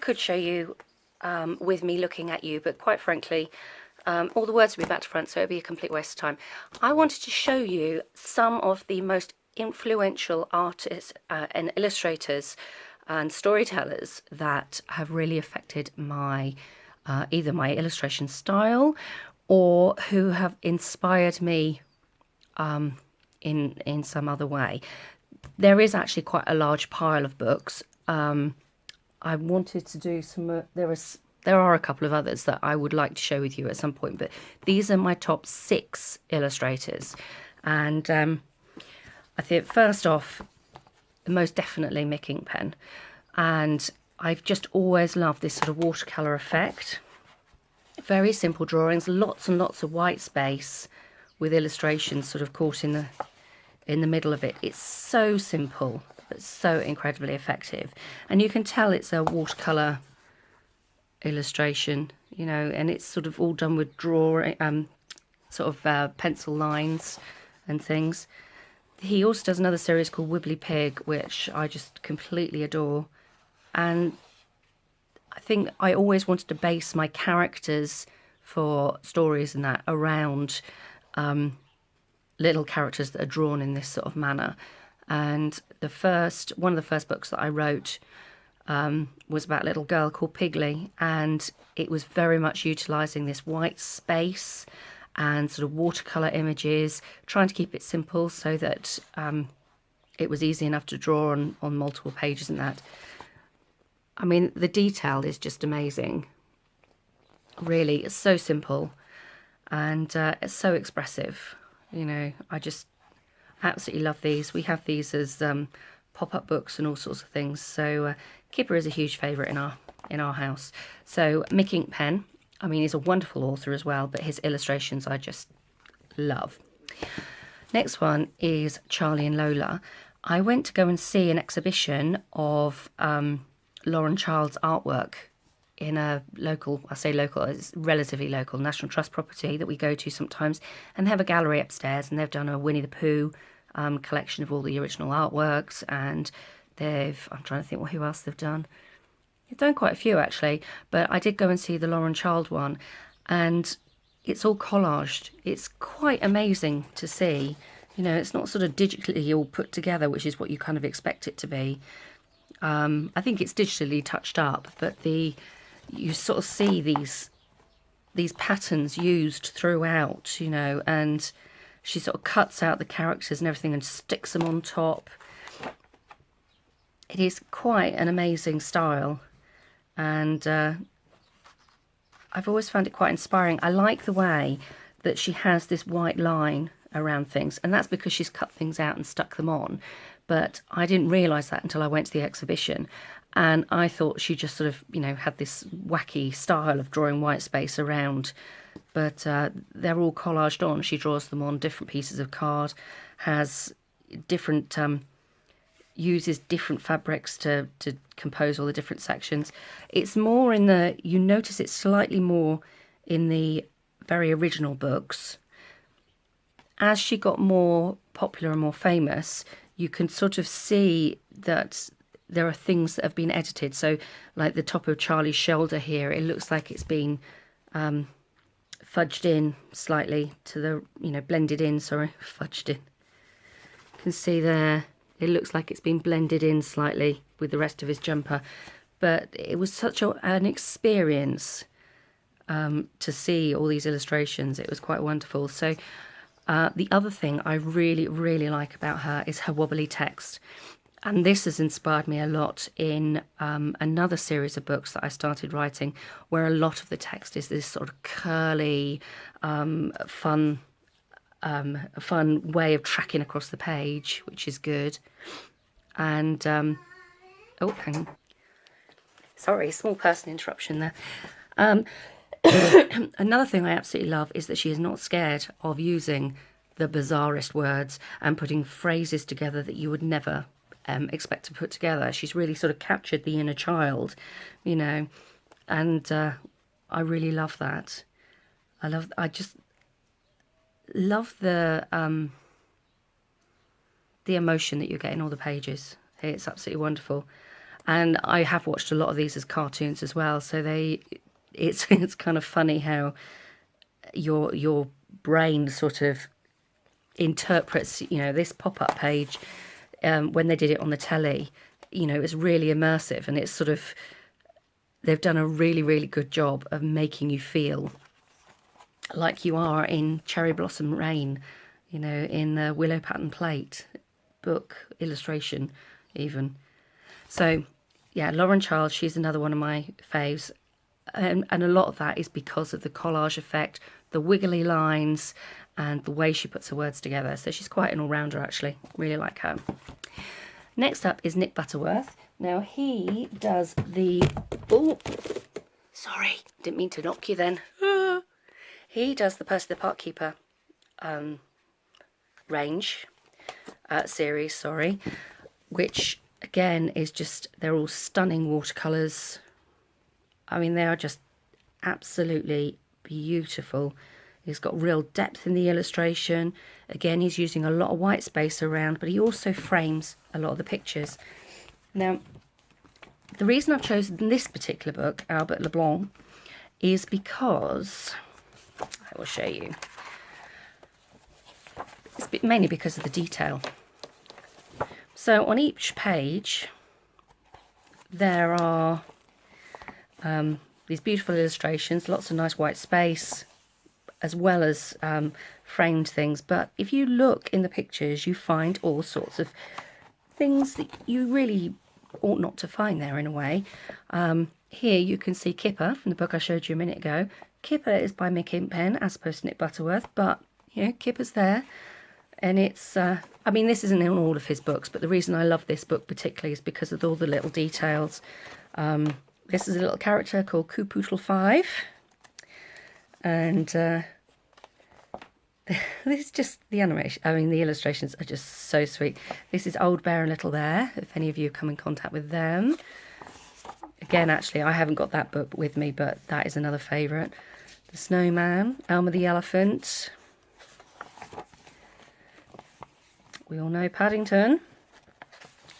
could show you with me looking at you, but quite frankly, all the words would be back to front, so it would be a complete waste of time. I wanted to show you some of the most influential artists and illustrators and storytellers that have really affected my either my illustration style or who have inspired me in some other way. There is actually quite a large pile of books. I wanted to do some. There are a couple of others that I would like to share with you at some point, but these are my top 6 illustrators. And I think first off, most definitely Mick Inkpen. And I've just always loved this sort of watercolour effect. Very simple drawings, lots and lots of white space with illustrations sort of caught in the middle of it. It's so simple, but so incredibly effective. And you can tell it's a watercolour illustration, you know, and it's sort of all done with pencil lines and things. He also does another series called Wibbly Pig, which I just completely adore. And I think I always wanted to base my characters for stories and that around little characters that are drawn in this sort of manner. And one of the first books that I wrote was about a little girl called Piggly, and it was very much utilising this white space and sort of watercolour images, trying to keep it simple so that it was easy enough to draw on multiple pages and that. I mean, the detail is just amazing. Really, it's so simple and it's so expressive. You know, I just absolutely love these. We have these as pop-up books and all sorts of things. So Kipper is a huge favourite in our house. So Mick Inkpen, I mean, he's a wonderful author as well, but his illustrations I just love. Next one is Charlie and Lola. I went to go and see an exhibition of Lauren Child's artwork in a local, I say local, it's relatively local, National Trust property that we go to sometimes, and they have a gallery upstairs, and they've done a Winnie the Pooh collection of all the original artworks, and I'm trying to think who else they've done. They've done quite a few actually, but I did go and see the Lauren Child one, and it's all collaged. It's quite amazing to see. You know, it's not sort of digitally all put together, which is what you kind of expect it to be. I think it's digitally touched up, but you sort of see these patterns used throughout, you know, and she sort of cuts out the characters and everything and sticks them on top. It is quite an amazing style, and I've always found it quite inspiring. I like the way that she has this white line around things, and that's because she's cut things out and stuck them on. But I didn't realise that until I went to the exhibition, and I thought she just sort of, you know, had this wacky style of drawing white space around, but they're all collaged on. She draws them on different pieces of card, has different uses different fabrics to compose all the different sections. It's more you notice it's slightly more in the very original books. As she got more popular and more famous, you can sort of see that there are things that have been edited. So like the top of Charlie's shoulder here, it looks like it's been fudged in slightly to the, you know, blended in, sorry, fudged in. You can see there, it looks like it's been blended in slightly with the rest of his jumper. But it was such an experience to see all these illustrations. It was quite wonderful. So the other thing I really, really like about her is her wobbly text. And this has inspired me a lot in another series of books that I started writing, where a lot of the text is this sort of curly, fun way of tracking across the page, which is good. And, oh, hang on. Sorry, small person interruption there. Another thing I absolutely love is that she is not scared of using the bizarrest words and putting phrases together that you would never expect to put together. She's really sort of captured the inner child, you know, and I really love that. I just love the emotion that you get in all the pages. It's absolutely wonderful. And I have watched a lot of these as cartoons as well, so it's kind of funny how your brain sort of interprets, you know, this pop-up page when they did it on the telly. You know, it's really immersive, and it's sort of, they've done a really, really good job of making you feel like you are in Cherry Blossom Rain, you know, in the Willow Pattern Plate book illustration even. So yeah, Lauren Child, she's another one of my faves. And a lot of that is because of the collage effect, the wiggly lines, and the way she puts her words together. So she's quite an all-rounder, actually. Really like her. Next up is Nick Butterworth. Now he does the... Oh, sorry, didn't mean to knock you then. He does the Percy the Park Keeper series, sorry, which again is just, they're all stunning watercolours. I mean, they are just absolutely beautiful. He's got real depth in the illustration. Again, he's using a lot of white space around, but he also frames a lot of the pictures. Now, the reason I've chosen this particular book, Albert Leblanc, is because, I will show you, it's mainly because of the detail. So on each page, there are these beautiful illustrations, lots of nice white space, as well as framed things. But if you look in the pictures, you find all sorts of things that you really ought not to find there in a way. Here you can see Kipper from the book I showed you a minute ago. Kipper is by Mick Impen as opposed to Nick Butterworth, but you know, Kipper's there. And it's, I mean, this isn't in all of his books, but the reason I love this book particularly is because of all the little details. This is a little character called Coopoodle 5. And this is just the animation. I mean, the illustrations are just so sweet. This is Old Bear and Little Bear, if any of you come in contact with them. Again, actually, I haven't got that book with me, but that is another favourite. The Snowman, Elmer the Elephant. We all know Paddington.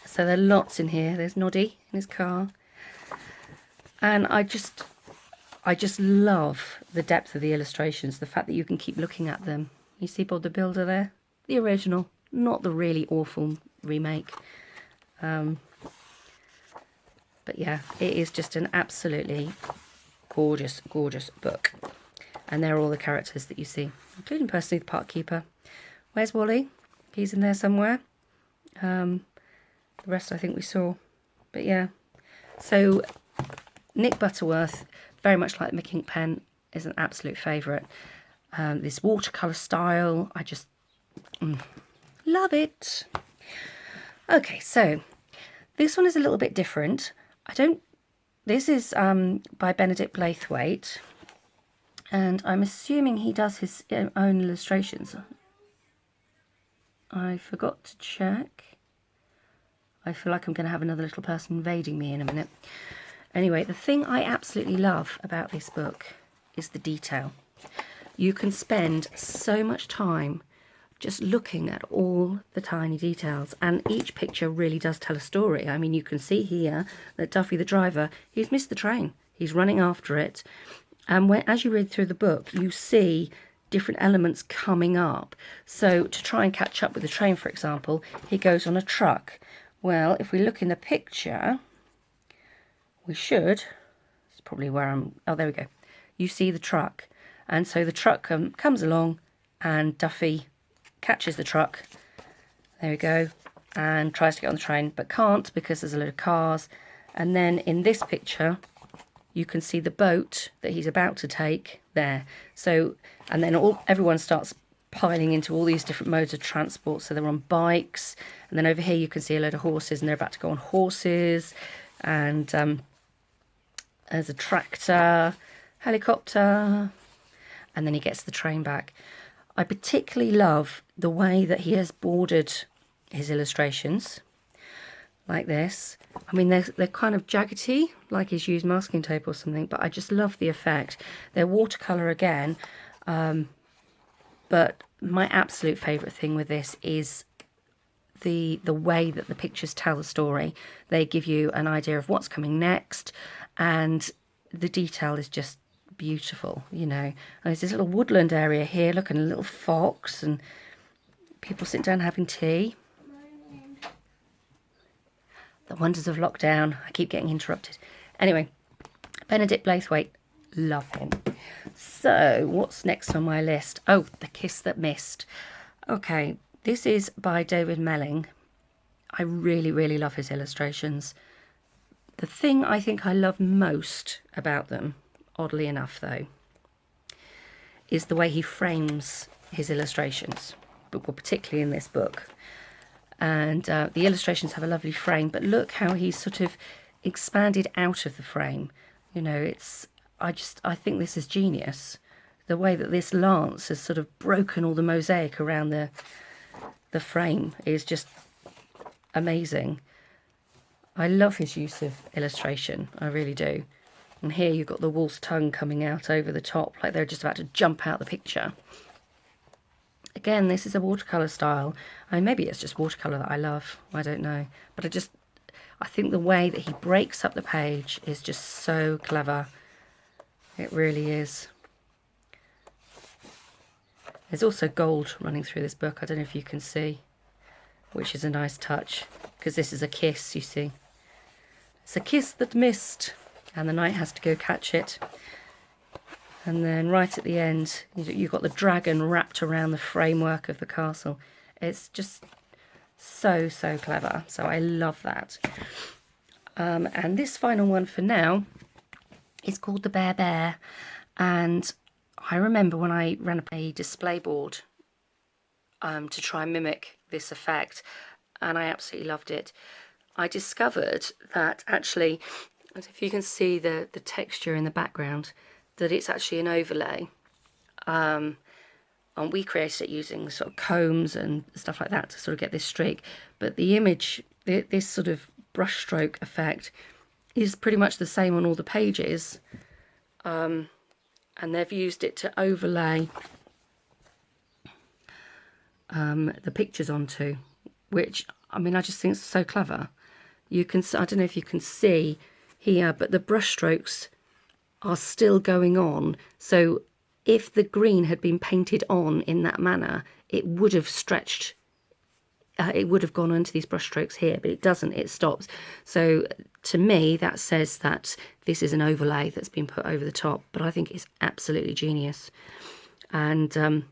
So there are lots in here. There's Noddy in his car. And I just love the depth of the illustrations, the fact that you can keep looking at them. You see Bob the Builder there? The original, not the really awful remake. But yeah, it is just an absolutely gorgeous, gorgeous book. And there are all the characters that you see, including Percy the Park Keeper. Where's Wally? He's in there somewhere. The rest I think we saw. But yeah, so Nick Butterworth, very much like Mick Impen, is an absolute favourite. This watercolour style, I just love it. Okay, so this one is a little bit different. This is by Benedict Blaithwaite, and I'm assuming he does his own illustrations. I forgot to check. I feel like I'm going to have another little person invading me in a minute. Anyway, the thing I absolutely love about this book is the detail. You can spend so much time just looking at all the tiny details, and each picture really does tell a story. I mean, you can see here that Duffy the driver, he's missed the train. He's running after it. And as you read through the book, you see different elements coming up. So to try and catch up with the train, for example, he goes on a truck. Well, if we look in the picture, we should, it's probably where oh, there we go. You see the truck. And so the truck comes along, and Duffy catches the truck. There we go. And tries to get on the train, but can't because there's a load of cars. And then in this picture, you can see the boat that he's about to take there. So, and then everyone starts piling into all these different modes of transport. So they're on bikes, and then over here you can see a load of horses, and they're about to go on horses. And there's a tractor, helicopter, and then he gets the train back. I particularly love the way that he has bordered his illustrations, like this. I mean, they're kind of jaggedy, like he's used masking tape or something, but I just love the effect. They're watercolour again, but my absolute favourite thing with this is the way that the pictures tell the story. They give you an idea of what's coming next, and the detail is just beautiful, you know. And there's this little woodland area here, look, and a little fox, and people sitting down having tea. The wonders of lockdown. I keep getting interrupted. Anyway, Benedict Blaithwaite, love him. So what's next on my list? Oh, The Kiss That Missed. Okay, this is by David Melling. I really, really love his illustrations. The thing I think I love most about them, oddly enough though, is the way he frames his illustrations, but particularly in this book. And the illustrations have a lovely frame, but look how he's sort of expanded out of the frame. You know, I think this is genius. The way that this lance has sort of broken all the mosaic around the frame is just amazing. I love his use of illustration, I really do. And here you've got the wolf's tongue coming out over the top, like they're just about to jump out the picture. Again, this is a watercolour style. I mean, maybe it's just watercolour that I love, I don't know. But I think the way that he breaks up the page is just so clever. It really is. There's also gold running through this book, I don't know if you can see, which is a nice touch, because this is a kiss, you see. It's a kiss that missed, and the knight has to go catch it. And then right at the end, you've got the dragon wrapped around the framework of the castle. It's just so, so clever. So I love that. And this final one for now is called The Bear Bear. And I remember when I ran a display board to try and mimic this effect, and I absolutely loved it. I discovered that actually, if you can see the texture in the background, that it's actually an overlay. And we created it using sort of combs and stuff like that to sort of get this streak. But the image, this sort of brushstroke effect, is pretty much the same on all the pages. And they've used it to overlay the pictures onto, which, I mean, I just think it's so clever. You can, I don't know if you can see here, but the brushstrokes are still going on. So if the green had been painted on in that manner, it would have stretched, it would have gone onto these brushstrokes here, but it doesn't, it stops. So to me, that says that this is an overlay that's been put over the top, but I think it's absolutely genius. And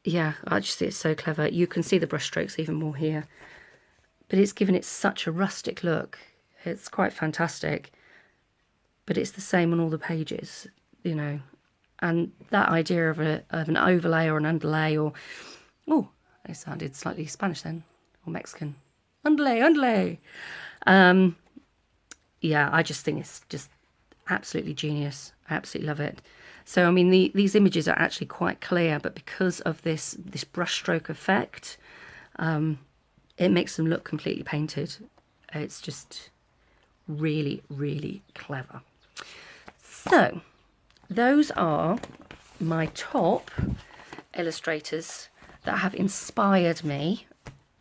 yeah, I just think it's so clever. You can see the brushstrokes even more here, but it's given it such a rustic look. It's quite fantastic. But it's the same on all the pages, you know. And that idea of an overlay or an underlay, or, oh, it sounded slightly Spanish then, or Mexican. Underlay. Yeah, I just think it's just absolutely genius. I absolutely love it. So, I mean, these images are actually quite clear, but because of this brushstroke effect, it makes them look completely painted. It's just really, really clever. So, those are my top illustrators that have inspired me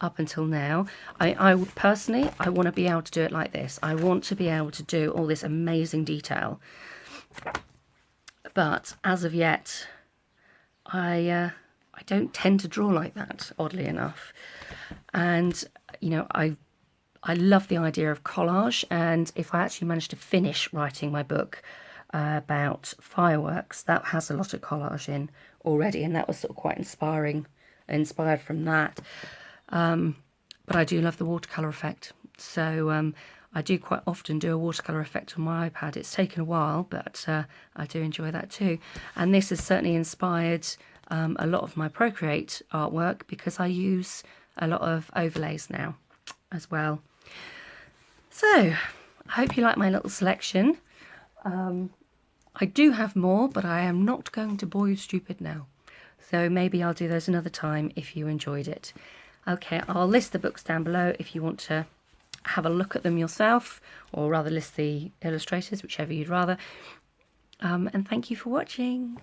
up until now. I would personally, I want to be able to do it like this. I want to be able to do all this amazing detail. But as of yet, I don't tend to draw like that, oddly enough. And, you know, I love the idea of collage, and if I actually manage to finish writing my book about fireworks, that has a lot of collage in already, and that was sort of quite inspired from that. But I do love the watercolour effect, so I do quite often do a watercolour effect on my iPad. It's taken a while, but I do enjoy that too. And this has certainly inspired a lot of my Procreate artwork, because I use a lot of overlays now as well. So I hope you like my little selection. I do have more, but I am not going to bore you stupid now. So maybe I'll do those another time if you enjoyed it. Okay, I'll list the books down below if you want to have a look at them yourself, or rather list the illustrators, whichever you'd rather. And thank you for watching.